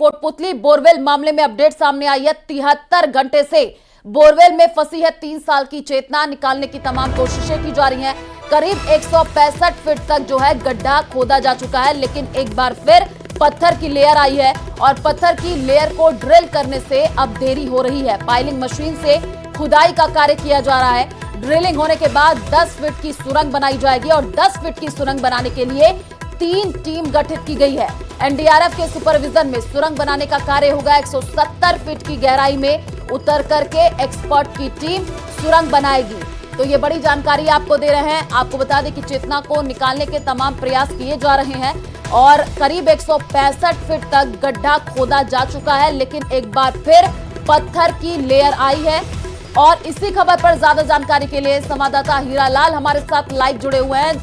Kotputli borewell मामले में update सामने आई है। 73 घंटे से बोरवेल में फंसी है 3 साल की चेतना। निकालने की तमाम कोशिशें की जा रही हैं। करीब 165 फीट तक जो है गड्ढा खोदा जा चुका है, लेकिन एक बार फिर पत्थर की लेयर आई है और पत्थर की लेयर को ड्रिल करने से अब देरी हो रही है। पाइलिंग मशीन से खुदाई का कार्य किया जा रहा है। ड्रिलिंग होने के बाद 10 फीट की सुरंग बनाई जाएगी और 10 फीट की सुरंग बनाने के लिए 3 टीम गठित की गई है। एनडीआरएफ के सुपरविजन में सुरंग बनाने का कार्य होगा। 170 फीट की गहराई में उतर करके एक्सपर्ट की टीम सुरंग बनाएगी। तो ये बड़ी जानकारी आपको दे रहे हैं। आपको बता दें कि चेतना को निकालने के तमाम प्रयास किए जा रहे हैं और करीब 165 फीट तक गड्ढा खोदा जा चुका है, लेकिन एक बार फिर पत्थर की लेयर आई है। और इसी खबर पर ज्यादा जानकारी के लिए संवाददाता हीरालाल हमारे साथ लाइव जुड़े हुए हैं,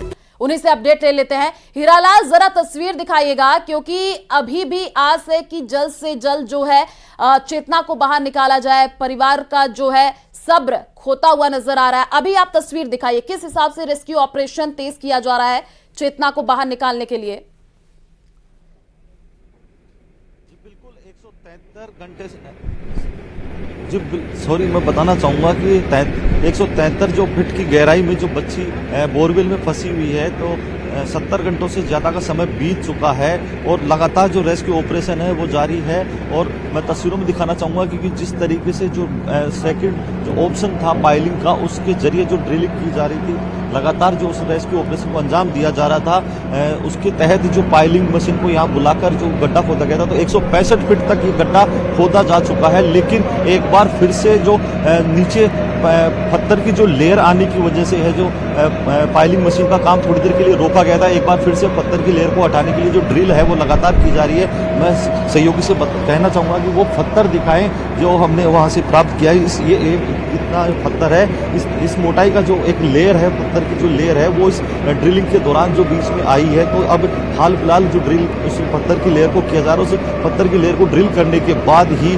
उन्हीं से अपडेट ले लेते हैं। हीरालाल, जरा तस्वीर दिखाइएगा, क्योंकि अभी भी आस है कि जल्द से जल्द जो है चेतना को बाहर निकाला जाए। परिवार का जो है सब्र खोता हुआ नजर आ रहा है। अभी आप तस्वीर दिखाइए, किस हिसाब से रेस्क्यू ऑपरेशन तेज किया जा रहा है चेतना को बाहर निकालने के लिए? जी बिल्कुल, 173 घंटे से जी सॉरी, मैं बताना चाहूँगा कि 173 जो फीट की गहराई में जो बच्ची बोरवेल में फंसी हुई है, तो 70 घंटों से ज़्यादा का समय बीत चुका है और लगातार जो रेस्क्यू ऑपरेशन है वो जारी है। और मैं तस्वीरों में दिखाना चाहूँगा क्योंकि जिस तरीके से जो सेकंड जो ऑप्शन था पाइलिंग का, उसके जरिए जो ड्रिलिंग की जा रही थी, लगातार जो उस रेस्क्यू ऑपरेशन को अंजाम दिया जा रहा था, उसके तहत जो पाइलिंग मशीन को यहाँ बुलाकर जो गड्ढा खोदा गया था, तो 165 फीट तक ये गड्ढा खोदा जा चुका है। लेकिन एक बार फिर से जो नीचे पत्थर की जो लेयर आने की वजह से है, जो पाइलिंग मशीन का काम थोड़ी देर के लिए रोका गया था, एक बार फिर से पत्थर की लेयर को हटाने के लिए जो ड्रिल है वो लगातार की जा रही है। मैं सहयोगी से कहना चाहूँगा कि वो पत्थर दिखाएं जो हमने वहाँ से प्राप्त किया है। ये इतना पत्थर है, इस मोटाई का जो एक लेयर है, पत्थर की जो लेयर है, वो इस ड्रिलिंग के दौरान जो बीच में आई है। तो अब हाल फिलहाल जो ड्रिल उस पत्थर की लेयर को किया जा रहा है, उस पत्थर की लेयर को ड्रिल करने के बाद ही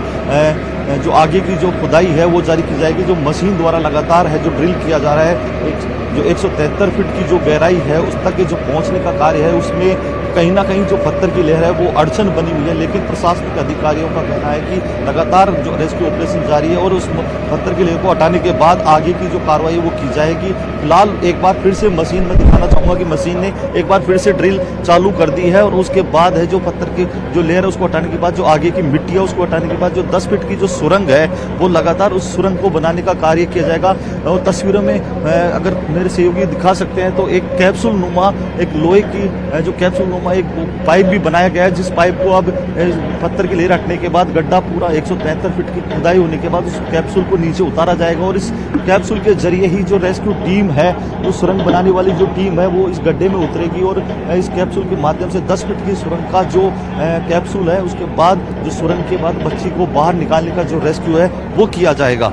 जो आगे की जो खुदाई है वो जारी की जाएगी। जो मशीन द्वारा लगातार है जो ड्रिल किया जा रहा है, जो 173 फीट की जो गहराई है उस तक के जो पहुंचने का कार्य है, उसमें कहीं ना कहीं जो पत्थर की लेयर है वो अड़चन बनी हुई है। लेकिन प्रशासनिक अधिकारियों का कहना है कि लगातार जो रेस्क्यू ऑपरेशन जारी है और उस पत्थर की लेयर को हटाने के बाद आगे की जो कार्रवाई वो की जाएगी। फिलहाल एक बार फिर से मशीन में दिखाना चाहूँगा कि मशीन ने एक बार फिर से ड्रिल चालू कर दी है और उसके बाद है जो पत्थर की जो लेयर है उसको हटाने के बाद जो आगे की मिट्टी है उसको हटाने के बाद जो 10 फीट की जो सुरंग है वो लगातार उस सुरंग को बनाने का कार्य किया जाएगा। और तस्वीरों में अगर मेरे सहयोगी दिखा सकते हैं तो एक कैप्सूल नुमा, एक लोहे की जो कैप्सूल नुमा एक पाइप भी बनाया गया है, जिस पाइप को अब पत्थर की लेयर हटने के बाद गड्ढा पूरा 173 फीट की खुदाई होने के बाद उस कैप्सूल को नीचे उतारा जाएगा और इस कैप्सूल के जरिए ही जो रेस्क्यू टीम है, जो सुरंग बनाने वाली जो टीम है, वो इस गड्ढे में उतरेगी और इस कैप्सूल के माध्यम से 10 फीट की सुरंग का जो कैप्सूल है, उसके बाद जो सुरंग के बाद बच्ची को बाहर निकालने का जो रेस्क्यू है वो किया जाएगा।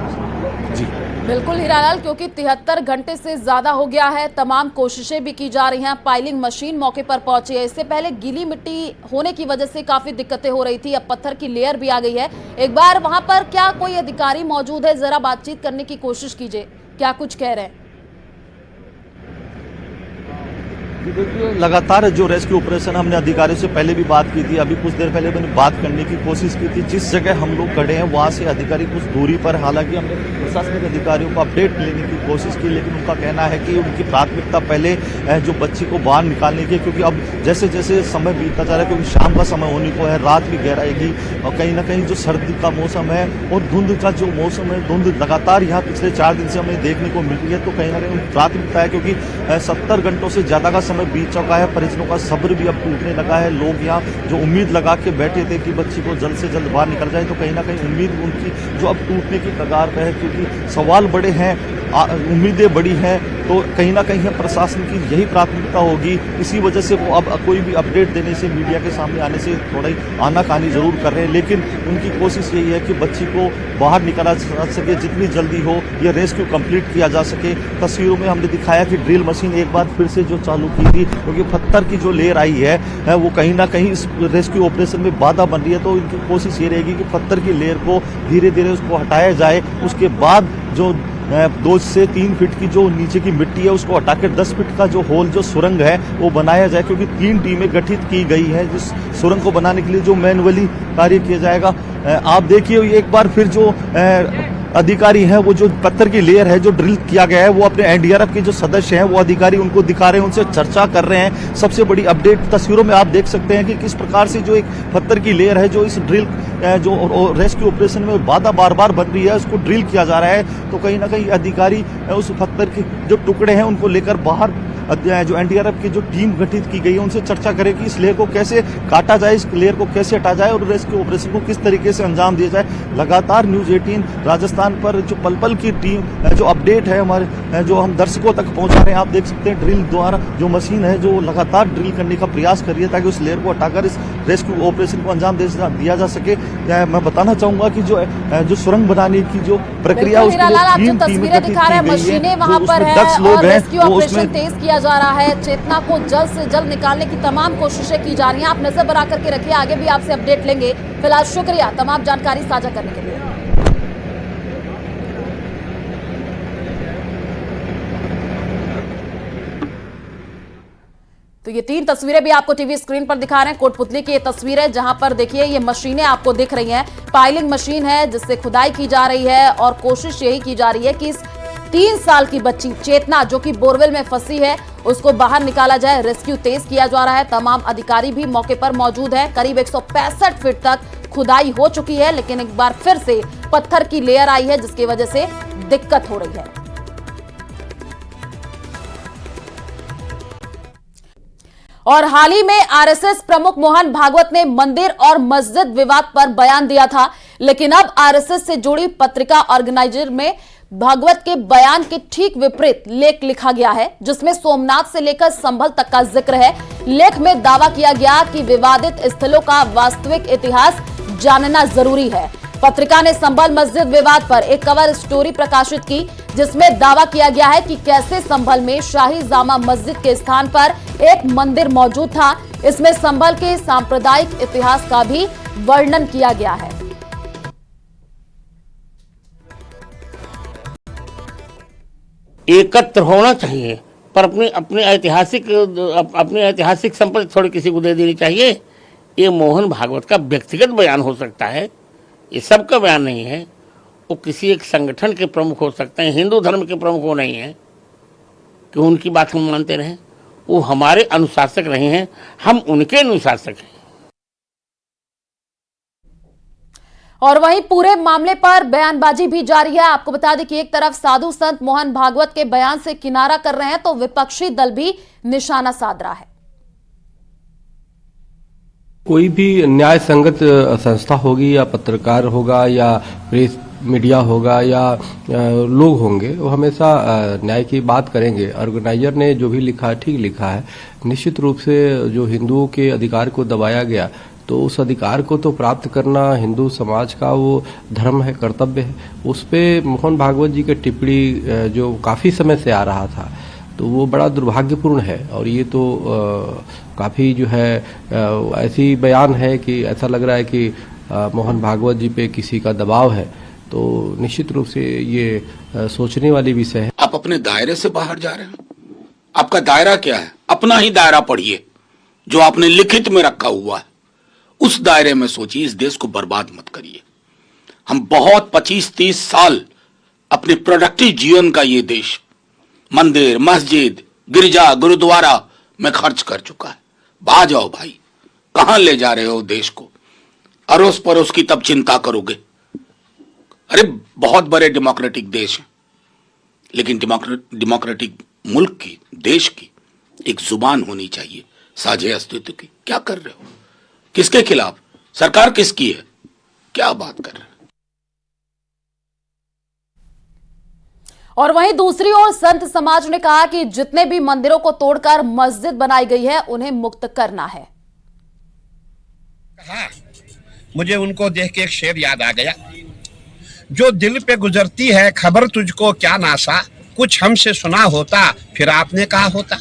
जी बिल्कुल हीरालाल, क्योंकि 73 घंटे से ज्यादा हो गया है, तमाम कोशिशें भी की जा रही हैं। पाइलिंग मशीन मौके पर पहुंची है। इससे पहले गीली मिट्टी होने की वजह से काफी दिक्कतें हो रही थी, अब पत्थर की लेयर भी आ गई है। एक बार वहां पर क्या कोई अधिकारी मौजूद है? जरा बातचीत करने की कोशिश कीजिए, क्या कुछ कह रहे हैं? देखिए, लगातार जो रेस्क्यू ऑपरेशन हमने अधिकारियों से पहले भी बात की थी, अभी कुछ देर पहले मैंने बात करने की कोशिश की थी। जिस जगह हम लोग खड़े हैं वहाँ से अधिकारी कुछ दूरी पर, हालांकि हमने प्रशासनिक अधिकारियों को अपडेट लेने की कोशिश की, लेकिन उनका कहना है कि उनकी प्राथमिकता पहले जो बच्ची को बाहर निकालने की, क्योंकि अब जैसे जैसे समय बीतता जा रहा है, क्योंकि शाम का समय होने को है, रात भी गहराएगी और कहीं ना कहीं जो सर्दी का मौसम है और धुंध का जो मौसम है, धुंध लगातार यहाँ पिछले 4 दिन से हमें देखने को मिल रही है। तो कहीं ना कहीं प्राथमिकता है, क्योंकि 70 घंटों से ज़्यादा का समय बीत चुका है। परिजनों का सब्र भी अब टूटने लगा है। लोग यहाँ जो उम्मीद लगा के बैठे थे कि बच्ची को जल्द से जल्द बाहर निकल जाए, तो कहीं ना कहीं उम्मीद उनकी जो अब टूटने की कगार पर है, क्योंकि सवाल बड़े हैं, उम्मीदें बड़ी हैं। तो कहीं ना कहीं प्रशासन की यही प्राथमिकता होगी। इसी वजह से वो अब कोई भी अपडेट देने से, मीडिया के सामने आने से थोड़ा ही आनाकानी जरूर कर रहे हैं, लेकिन उनकी कोशिश यही है कि बच्ची को बाहर निकाला जा सके, जितनी जल्दी हो ये रेस्क्यू कंप्लीट किया जा सके। तस्वीरों में हमने दिखाया कि ड्रिल मशीन एक बार फिर से जो चालू की थी, क्योंकि पत्थर की जो लेयर आई है वो कहीं ना कहीं इस रेस्क्यू ऑपरेशन में बाधा बन रही है। तो इनकी कोशिश ये रहेगी कि पत्थर की लेयर को धीरे धीरे उसको हटाया जाए, उसके बाद जो 2 से 3 फीट की जो नीचे की मिट्टी है उसको हटाकर 10 फीट का जो होल जो सुरंग है वो बनाया जाए, क्योंकि 3 टीमें गठित की गई है जिस सुरंग को बनाने के लिए जो मैनुअली कार्य किया जाएगा। आप देखिए एक बार फिर जो अधिकारी हैं वो जो पत्थर की लेयर है जो ड्रिल किया गया है वो अपने एनडीआरएफ के जो सदस्य हैं वो अधिकारी उनको दिखा रहे हैं, उनसे चर्चा कर रहे हैं। सबसे बड़ी अपडेट तस्वीरों में आप देख सकते हैं कि किस प्रकार से जो एक पत्थर की लेयर है जो इस ड्रिल जो रेस्क्यू ऑपरेशन में बाधा बार बार बन रही है उसको ड्रिल किया जा रहा है। तो कहीं ना कहीं अधिकारी उस पत्थर के जो टुकड़े हैं उनको लेकर बाहर जो एनडीआरएफ की जो टीम गठित की गई है उनसे चर्चा करें कि इस लेयर को कैसे काटा जाए, इस लेयर को कैसे हटा जाए और रेस्क्यू ऑपरेशन को किस तरीके से अंजाम दिया जाए। लगातार न्यूज़ 18 राजस्थान पर जो पल पल की टीम जो अपडेट है हमारे जो हम दर्शकों तक पहुंचा रहे हैं। आप देख सकते हैं ड्रिल द्वारा जो मशीन है जो लगातार ड्रिल करने का प्रयास कर रही है ताकि उस लेयर को हटाकर इस रेस्क्यू ऑपरेशन को अंजाम दिया जा सके। मैं बताना चाहूंगा कि जो सुरंग बनाने की जो प्रक्रिया उसकी तस्वीरें दिखा रहे हैं, मशीनें वहां पर है और रेस्क्यू ऑपरेशन तेज किया जा रहा है। चेतना को जल्द से जल्द निकालने की तमाम कोशिशें की जा रही हैं। आप नजर बना करके रखिए, आगे भी आपसे अपडेट लेंगे। फिलहाल शुक्रिया तमाम जानकारी साझा करने के लिए। तो ये 3 तस्वीरें भी आपको टीवी स्क्रीन पर दिखा रहे हैं। कोटपुतली की ये तस्वीर है जहां पर देखिए ये मशीनें आपको दिख रही हैं। पाइलिंग मशीन है जिससे खुदाई की जा रही है और कोशिश यही की जा रही है कि इस 3 साल की बच्ची चेतना जो कि बोरवेल में फंसी है उसको बाहर निकाला जाए। रेस्क्यू तेज किया जा रहा है। तमाम अधिकारी भी मौके पर मौजूद हैं। करीब 165 फीट तक खुदाई हो चुकी है, लेकिन एक बार फिर से पत्थर की लेयर आई है जिसकी वजह से दिक्कत हो रही है। और हाल ही में आरएसएस प्रमुख मोहन भागवत ने मंदिर और मस्जिद विवाद पर बयान दिया था, लेकिन अब आरएसएस से जुड़ी पत्रिका ऑर्गेनाइजर में भागवत के बयान के ठीक विपरीत लेख लिखा गया है जिसमें सोमनाथ से लेकर संभल तक का जिक्र है। लेख में दावा किया गया कि विवादित स्थलों का वास्तविक इतिहास जानना जरूरी है। पत्रिका ने संभल मस्जिद विवाद पर एक कवर स्टोरी प्रकाशित की जिसमें दावा किया गया है कि कैसे संभल में शाही जामा मस्जिद के स्थान पर एक मंदिर मौजूद था। इसमें संभल के सांप्रदायिक इतिहास का भी वर्णन किया गया है। एकत्र होना चाहिए पर अपने ऐतिहासिक संपत्ति थोड़ी किसी को दे देनी चाहिए। ये मोहन भागवत का व्यक्तिगत बयान हो सकता है, ये सबका बयान नहीं है। वो किसी एक संगठन के प्रमुख हो सकते हैं, हिंदू धर्म के प्रमुख वो नहीं है कि उनकी बात हम मानते रहें। वो हमारे अनुशासक रहे हैं, हम उनके अनुशासक हैं। और वहीं पूरे मामले पर बयानबाजी भी जारी है। आपको बता दें कि एक तरफ साधु संत मोहन भागवत के बयान से किनारा कर रहे हैं तो विपक्षी दल भी निशाना साध रहा है। कोई भी न्याय संगत संस्था होगी या पत्रकार होगा या प्रेस मीडिया होगा या लोग होंगे वो हमेशा न्याय की बात करेंगे। ऑर्गेनाइजर ने जो भी लिखा ठीक लिखा है। निश्चित रूप से जो हिंदुओं के अधिकार को दबाया गया तो उस अधिकार को तो प्राप्त करना हिंदू समाज का वो धर्म है, कर्तव्य है। उस पे मोहन भागवत जी की टिप्पणी जो काफी समय से आ रहा था तो वो बड़ा दुर्भाग्यपूर्ण है। और ये तो काफी जो है ऐसी बयान है कि ऐसा लग रहा है कि मोहन भागवत जी पे किसी का दबाव है। तो निश्चित रूप से ये सोचने वाली विषय है। आप अपने दायरे से बाहर जा रहे हैं। आपका दायरा क्या है? अपना ही दायरा पढ़िए जो आपने लिखित में रखा हुआ है, उस दायरे में सोचिए। इस देश को बर्बाद मत करिए। हम बहुत 25-30 साल अपने प्रोडक्टिव जीवन का ये देश मंदिर, मस्जिद, गिरजा, गुरुद्वारा में खर्च कर चुका है। बाहर जाओ भाई, कहां ले जा रहे हो देश को? अड़ोस पड़ोस की तब चिंता करोगे। अरे बहुत बड़े डेमोक्रेटिक देश हैं, लेकिन डेमोक्रेटिक मुल्क की, देश की एक जुबान होनी चाहिए साझे अस्तित्व की। क्या कर रहे हो? किसके खिलाफ? सरकार किसकी है? क्या बात कर रहे हैं? और वहीं दूसरी ओर संत समाज ने कहा कि जितने भी मंदिरों को तोड़कर मस्जिद बनाई गई है उन्हें मुक्त करना है। मुझे उनको देख के एक शेर याद आ गया, जो दिल पे गुजरती है खबर तुझको क्या नासा, कुछ हमसे सुना होता फिर आपने कहा होता।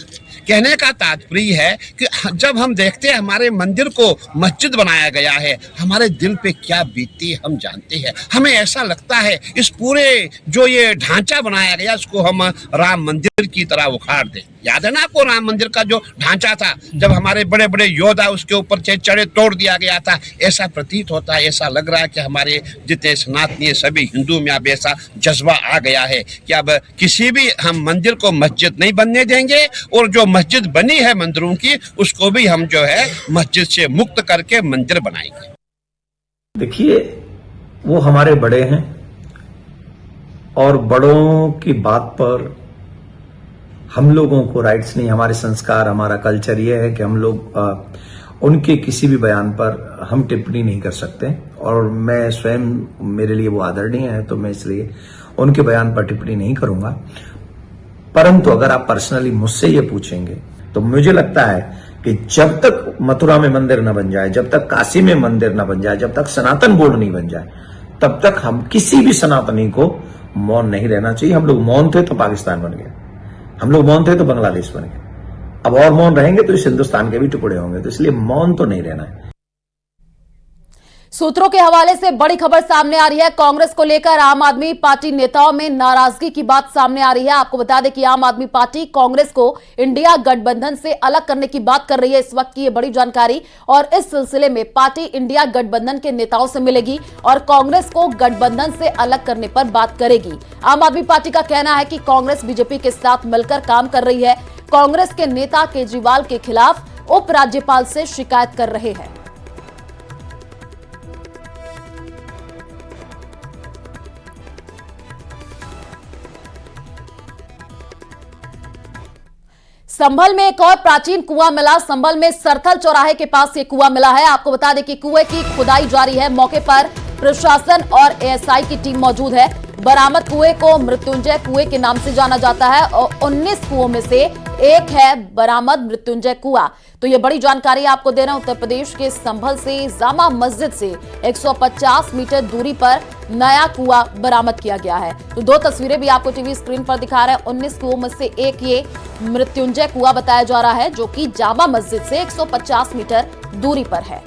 कहने का तात्पर्य है कि जब हम देखते हैं हमारे मंदिर को मस्जिद बनाया गया है, हमारे दिल पे क्या बीतती है हम जानते हैं। हमें ऐसा लगता है इस पूरे जो ये ढांचा बनाया गया इसको हम राम मंदिर की तरह उखाड़ दें। याद है ना आपको राम मंदिर का जो ढांचा था, जब हमारे बड़े बड़े योद्धा उसके ऊपर चढ़े तोड़ दिया गया था। ऐसा प्रतीत होता है, ऐसा लग रहा है कि हमारे जितने सनातनी सभी हिंदू में अब ऐसा जज्बा आ गया है कि अब किसी भी हम मंदिर को मस्जिद नहीं बनने देंगे, और जो मस्जिद बनी है मंदिरों की उसको भी हम जो है मस्जिद से मुक्त करके मंदिर बनाएंगे। देखिए, वो हमारे बड़े हैं और बड़ों की बात पर हम लोगों को राइट्स नहीं। हमारे संस्कार, हमारा कल्चर ये है कि हम लोग उनके किसी भी बयान पर हम टिप्पणी नहीं कर सकते, और मैं स्वयं, मेरे लिए वो आदरणीय है तो मैं इसलिए उनके बयान पर टिप्पणी नहीं करूंगा। परंतु अगर आप पर्सनली मुझसे ये पूछेंगे तो मुझे लगता है कि जब तक मथुरा में मंदिर न बन जाए, जब तक काशी में मंदिर न बन जाए, जब तक सनातन बोर्ड नहीं बन जाए, तब तक हम किसी भी सनातनी को मौन नहीं रहना चाहिए। हम लोग मौन थे तो पाकिस्तान बन गया, हम लोग मौन थे तो बांग्लादेश बन गया, अब और मौन रहेंगे तो इस हिंदुस्तान के भी टुकड़े होंगे। तो इसलिए मौन तो नहीं रहना है। सूत्रों के हवाले से बड़ी खबर सामने आ रही है। कांग्रेस को लेकर आम आदमी पार्टी नेताओं में नाराजगी की बात सामने आ रही है। आपको बता दें कि आम आदमी पार्टी कांग्रेस को इंडिया गठबंधन से अलग करने की बात कर रही है इस वक्त की ये बड़ी जानकारी, और इस सिलसिले में पार्टी इंडिया गठबंधन के नेताओं से मिलेगी और कांग्रेस को गठबंधन से अलग करने पर बात करेगी। आम आदमी पार्टी का कहना है कि कांग्रेस बीजेपी के साथ मिलकर काम कर रही है। कांग्रेस के नेता केजरीवाल के खिलाफ उपराज्यपाल से शिकायत कर रहे हैं। संभल में एक और प्राचीन कुआं मिला। संभल में सरथल चौराहे के पास ये कुआं मिला है। आपको बता दें कि कुएं की खुदाई जारी है। मौके पर प्रशासन और एएसआई की टीम मौजूद है। बरामद कुएं को मृत्युंजय कुएं के नाम से जाना जाता है और 19 कुओं में से एक है बरामद मृत्युंजय कुआं। तो ये बड़ी जानकारी आपको दे रहे हैं। उत्तर प्रदेश के संभल से जामा मस्जिद से 150 मीटर दूरी पर नया कुआं बरामद किया गया है। तो दो तस्वीरें भी आपको टीवी स्क्रीन पर दिखा रहे हैं। 19 कुओं में से एक ये मृत्युंजय कुआं बताया जा रहा है, जो कि जामा मस्जिद से 150 मीटर दूरी पर है।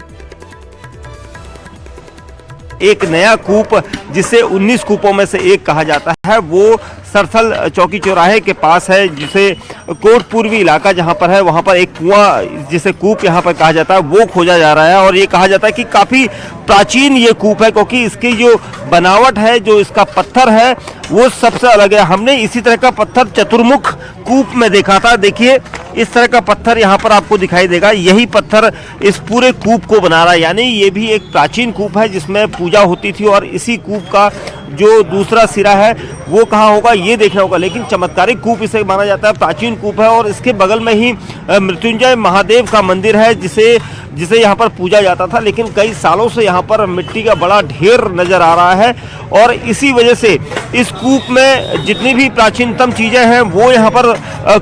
एक नया कूप जिसे 19 कूपों में से एक कहा जाता है, वो सरथल चौकी चौराहे के पास है, जिसे कोट पूर्वी इलाका जहां पर है, वहां पर एक कुआं जिसे कूप यहां पर कहा जाता है वो खोजा जा रहा है। और ये कहा जाता है कि काफ़ी प्राचीन ये कूप है, क्योंकि इसकी जो बनावट है, जो इसका पत्थर है वो सबसे अलग है। हमने इसी तरह का पत्थर चतुर्मुख कूप में देखा था। देखिए, इस तरह का पत्थर यहाँ पर आपको दिखाई देगा। यही पत्थर इस पूरे कूप को बना रहा है, यानी ये भी एक प्राचीन कूप है जिसमें पूजा होती थी। और इसी कूप का जो दूसरा सिरा है वो कहाँ होगा ये देखना होगा, लेकिन चमत्कारिक कूप इसे माना जाता है, प्राचीन कूप है। और इसके बगल में ही मृत्युंजय महादेव का मंदिर है, जिसे यहाँ पर पूजा जाता था। लेकिन कई सालों से यहाँ पर मिट्टी का बड़ा ढेर नजर आ रहा है, और इसी वजह से इस कूप में जितनी भी प्राचीनतम चीजें हैं वो यहाँ पर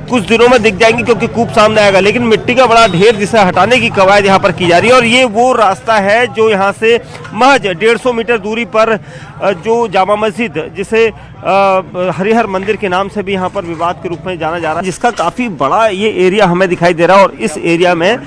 कुछ दिनों में दिख जाएंगी, क्योंकि कूप सामने आएगा। लेकिन मिट्टी का बड़ा ढेर जिसे हटाने की कवायद यहाँ पर की जा रही है। और ये वो रास्ता है जो यहाँ से महज 150 मीटर दूरी पर जो जामा मस्जिद, जिसे हरिहर मंदिर के नाम से भी यहाँ पर विवाद के रूप में जाना जा रहा है, जिसका काफी बड़ा ये एरिया हमें दिखाई दे रहा है। और इस एरिया में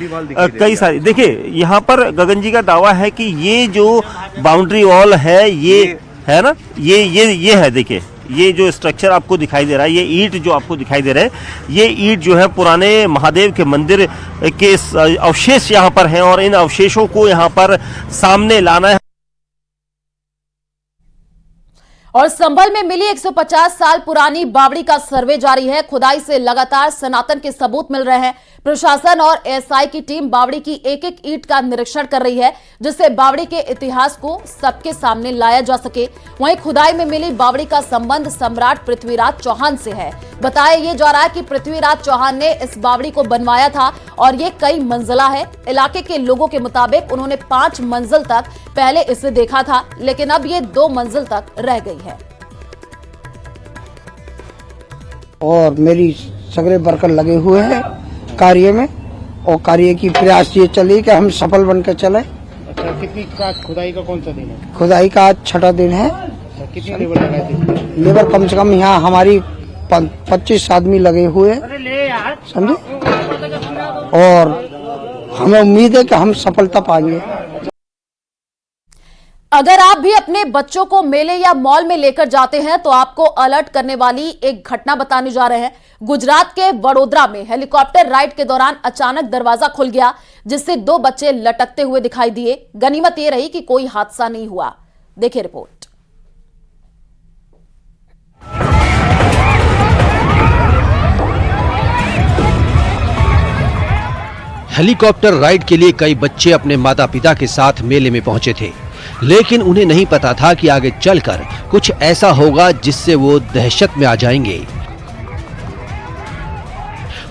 कई सारी, देखिए यहाँ पर गगन जी का दावा है कि ये जो बाउंड्री वॉल है ये है ना, ये है। देखिए, ये जो स्ट्रक्चर आपको दिखाई दे रहा है, ये ईंट जो आपको दिखाई दे रहे हैं, ये ईंट जो है पुराने महादेव के मंदिर के अवशेष यहाँ पर हैं, और इन अवशेषों को यहाँ पर सामने लाना है। और संभल में मिली 150 साल पुरानी बावड़ी का सर्वे जारी है। खुदाई से लगातार सनातन के सबूत मिल रहे हैं। प्रशासन और एएसआई की टीम बावड़ी की एक एक ईंट का निरीक्षण कर रही है, जिससे बावड़ी के इतिहास को सबके सामने लाया जा सके। वहीं खुदाई में मिली बावड़ी का संबंध सम्राट पृथ्वीराज चौहान से है। बताया ये जा रहा है कि पृथ्वीराज चौहान ने इस बावड़ी को बनवाया था, और ये कई मंजिला है। इलाके के लोगों के मुताबिक उन्होंने 5 मंजिल तक पहले इसे देखा था, लेकिन अब ये 2 मंजिल तक रह गई है। और मेरी सगरे वर्कर लगे हुए हैं कार्य में, और कार्य की प्रयास ये चली कि हम सफल बनकर चले। अच्छा, कितनी का खुदाई का कौन सा दिन है? खुदाई का आज 6ठा दिन है। कितनी लेबर लगाई थी? लेबर कम से कम यहाँ हमारी 25 आदमी लगे हुए हैं, समझे। और हमें उम्मीद है कि हम सफलता पाएंगे। अगर आप भी अपने बच्चों को मेले या मॉल में लेकर जाते हैं तो आपको अलर्ट करने वाली एक घटना बताने जा रहे हैं। गुजरात के वडोदरा में हेलीकॉप्टर राइड के दौरान अचानक दरवाजा खुल गया, जिससे 2 बच्चे लटकते हुए दिखाई दिए। गनीमत यह रही कि कोई हादसा नहीं हुआ। देखिए रिपोर्ट। हेलीकॉप्टर राइड के लिए कई बच्चे अपने माता पिता के साथ मेले में पहुंचे थे, लेकिन उन्हें नहीं पता था कि आगे चलकर कुछ ऐसा होगा जिससे वो दहशत में आ जाएंगे।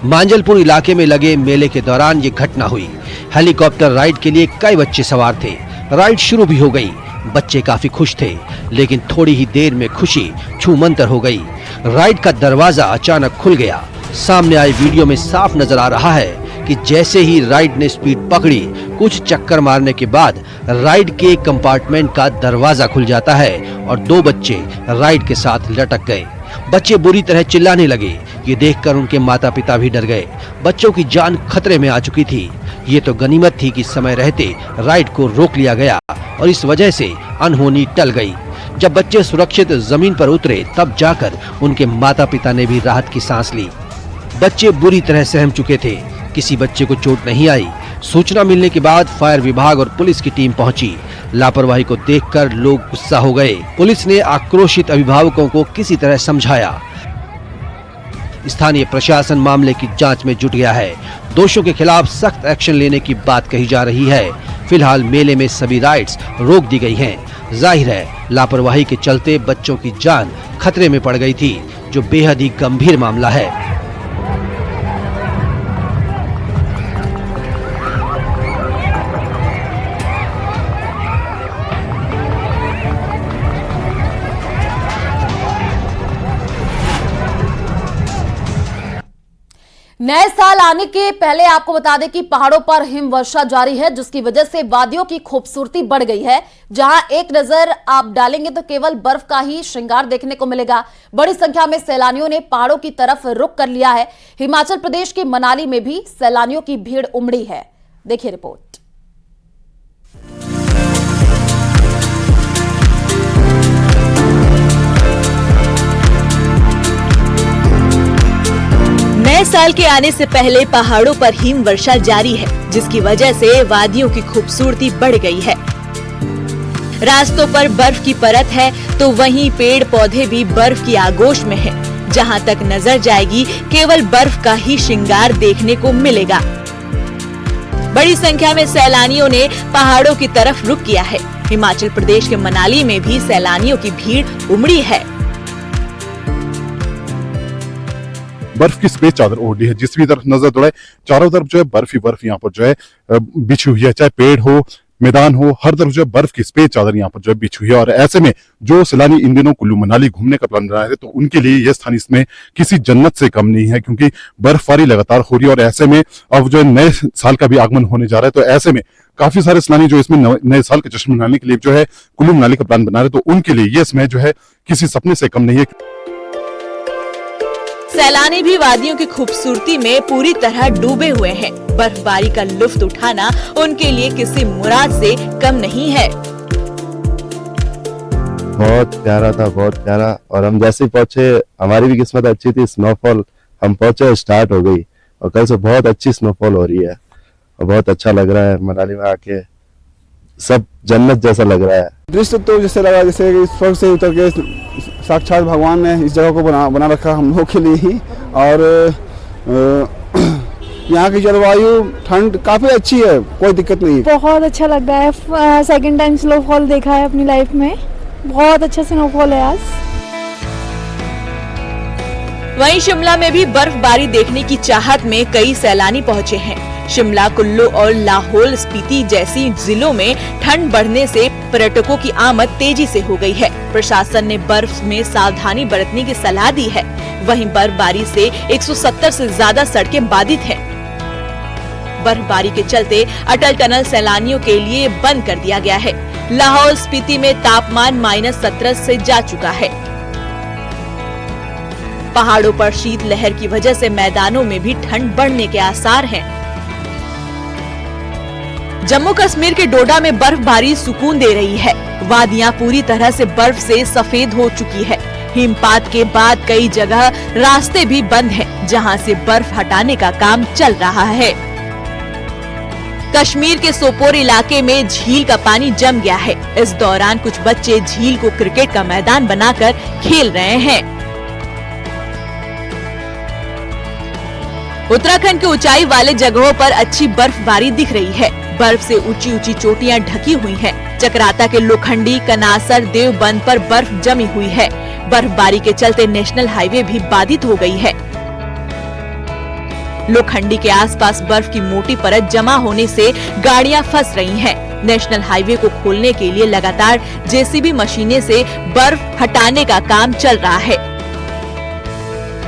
मांजलपुर इलाके में लगे मेले के दौरान ये घटना हुई। हेलीकॉप्टर राइड के लिए कई बच्चे सवार थे। राइड शुरू भी हो गई। बच्चे काफी खुश थे, लेकिन थोड़ी ही देर में खुशी छूमंतर हो गई। राइड का दरवाजा अचानक खुल गया। सामने आई वीडियो में साफ नजर आ रहा है कि जैसे ही राइड ने स्पीड पकड़ी, कुछ चक्कर मारने के बाद राइड के कंपार्टमेंट का दरवाजा खुल जाता है और 2 बच्चे राइड के साथ लटक गए। बच्चे बुरी तरह चिल्लाने लगे। ये देखकर उनके माता पिता भी डर गए। बच्चों की जान खतरे में आ चुकी थी। ये तो गनीमत थी कि समय रहते राइड को रोक लिया गया और इस वजह से अनहोनी टल गई। जब बच्चे सुरक्षित जमीन पर उतरे, तब जाकर उनके माता पिता ने भी राहत की सांस ली। बच्चे बुरी तरह सहम चुके थे। किसी बच्चे को चोट नहीं आई। सूचना मिलने के बाद फायर विभाग और पुलिस की टीम पहुंची। लापरवाही को देखकर लोग गुस्सा हो गए। पुलिस ने आक्रोशित अभिभावकों को किसी तरह समझाया। स्थानीय प्रशासन मामले की जांच में जुट गया है। दोषियों के खिलाफ सख्त एक्शन लेने की बात कही जा रही है। फिलहाल मेले में सभी राइड्स रोक दी गई हैं। जाहिर है, लापरवाही के चलते बच्चों की जान खतरे में पड़ गई थी, जो बेहद ही गंभीर मामला है। नए साल आने के पहले आपको बता दें कि पहाड़ों पर हिमवर्षा जारी है, जिसकी वजह से वादियों की खूबसूरती बढ़ गई है। जहां एक नजर आप डालेंगे तो केवल बर्फ का ही श्रृंगार देखने को मिलेगा। बड़ी संख्या में सैलानियों ने पहाड़ों की तरफ रुख कर लिया है। हिमाचल प्रदेश के मनाली में भी सैलानियों की भीड़ उमड़ी है। देखिए रिपोर्ट। नए साल के आने से पहले पहाड़ों पर हिम वर्षा जारी है, जिसकी वजह से वादियों की खूबसूरती बढ़ गई है। रास्तों पर बर्फ की परत है तो वहीं पेड़ पौधे भी बर्फ की आगोश में है। जहां तक नजर जाएगी केवल बर्फ का ही श्रृंगार देखने को मिलेगा। बड़ी संख्या में सैलानियों ने पहाड़ों की तरफ रुख किया है। हिमाचल प्रदेश के मनाली में भी सैलानियों की भीड़ उमड़ी है। बर्फ की सफेद चादर ओढ़ी है। जिस भी तरफ नजर दौड़ाए, चारों तरफ जो है बर्फ ही बर्फ यहाँ पर जो है बिछी हुई है। चाहे पेड़ हो, मैदान हो, हर तरफ जो है बर्फ की सफेद चादर यहाँ पर जो है बिछी हुई है। और ऐसे में जो सैलानी इन दिनों कुल्लू मनाली घूमने का प्लान बना रहे थे, तो उनके लिए यह स्थान इसमें किसी जन्नत से कम नहीं है, क्योंकि बर्फबारी लगातार हो रही है। और ऐसे में अब जो है नए साल का भी आगमन होने जा रहा है, तो ऐसे में काफी सारे सैलानी जो इसमें नए साल का जश्न मनाने के लिए जो है कुल्लू मनाली का प्लान बना रहे, तो उनके लिए यह समय जो है किसी सपने से कम नहीं है। सैलानी भी वादियों की खूबसूरती में पूरी तरह डूबे हुए हैं। बर्फबारी का लुत्फ उठाना उनके लिए किसी मुराद से कम नहीं है। बहुत प्यारा था, बहुत प्यारा। और हम जैसे ही पहुंचे, हमारी भी किस्मत अच्छी थी, स्नोफॉल हम पहुंचे स्टार्ट हो गई और कल से बहुत अच्छी स्नोफॉल हो रही है और बहुत अच्छा लग रहा है। मनाली में आके सब जन्नत जैसा लग रहा है। दृश्य तो जैसे लगा जैसे स्वर्ग से उतर के साक्षात भगवान ने इस जगह को बना रखा हम लोग के लिए ही। और यहाँ की जलवायु ठंड काफी अच्छी है, कोई दिक्कत नहीं। बहुत अच्छा लग रहा है। सेकंड टाइम स्नोफॉल देखा है अपनी लाइफ में। बहुत अच्छा स्नोफॉल है आज। वहीं शिमला में भी बर्फबारी देखने की चाहत में कई सैलानी पहुंचे हैं। शिमला, कुल्लू और लाहौल स्पीति जैसी जिलों में ठंड बढ़ने से पर्यटकों की आमद तेजी से हो गई है। प्रशासन ने बर्फ में सावधानी बरतने की सलाह दी है। वहीं बर्फबारी से 170 से ज्यादा सड़कें बाधित हैं। बर्फबारी के चलते अटल टनल सैलानियों के लिए बंद कर दिया गया है। लाहौल स्पीति में तापमान -17 से जा चुका है। पहाड़ों पर शीत लहर की वजह से मैदानों में भी ठंड बढ़ने के आसार हैं। जम्मू कश्मीर के डोडा में बर्फबारी सुकून दे रही है। वादियां पूरी तरह से बर्फ से सफेद हो चुकी है। हिमपात के बाद कई जगह रास्ते भी बंद हैं, जहां से बर्फ हटाने का काम चल रहा है। कश्मीर के सोपोर इलाके में झील का पानी जम गया है। इस दौरान कुछ बच्चे झील को क्रिकेट का मैदान बनाकर खेल रहे हैं। उत्तराखंड के ऊंचाई वाले जगहों पर अच्छी बर्फबारी दिख रही है। बर्फ से ऊंची ऊंची चोटियां ढकी हुई हैं। चक्राता के लोखंडी, कनासर, देवबंद पर बर्फ जमी हुई है। बर्फबारी के चलते नेशनल हाईवे भी बाधित हो गई है। लोखंडी के आसपास बर्फ की मोटी परत जमा होने से गाड़ियां फंस रही हैं। नेशनल हाईवे को खोलने के लिए लगातार जेसीबी मशीनें से बर्फ हटाने का काम चल रहा है।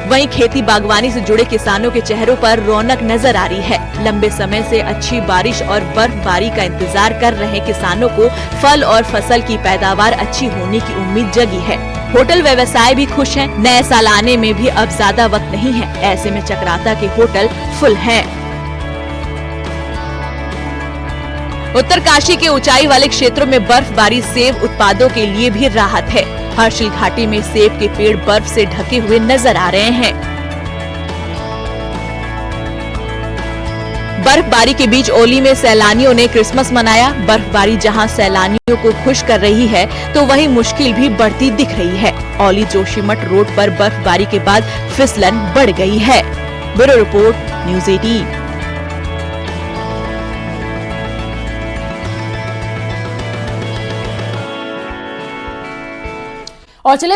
वहीं खेती बागवानी से जुड़े किसानों के चेहरों पर रौनक नजर आ रही है। लंबे समय से अच्छी बारिश और बर्फबारी का इंतजार कर रहे किसानों को फल और फसल की पैदावार अच्छी होने की उम्मीद जगी है। होटल व्यवसाय भी खुश हैं। नए साल आने में भी अब ज्यादा वक्त नहीं है। ऐसे में चक्राता के होटल फुल हैं। उत्तरकाशी के ऊंचाई वाले क्षेत्रों में बर्फबारी सेब उत्पादों के लिए भी राहत है। हर्षिल घाटी में सेब के पेड़ बर्फ से ढके हुए नजर आ रहे हैं। बर्फबारी के बीच ओली में सैलानियों ने क्रिसमस मनाया। बर्फबारी जहां सैलानियों को खुश कर रही है, तो वहीं मुश्किल भी बढ़ती दिख रही है। ओली जोशीमठ रोड पर बर्फबारी के बाद फिसलन बढ़ गई है। Bureau report, news 18। और चलिए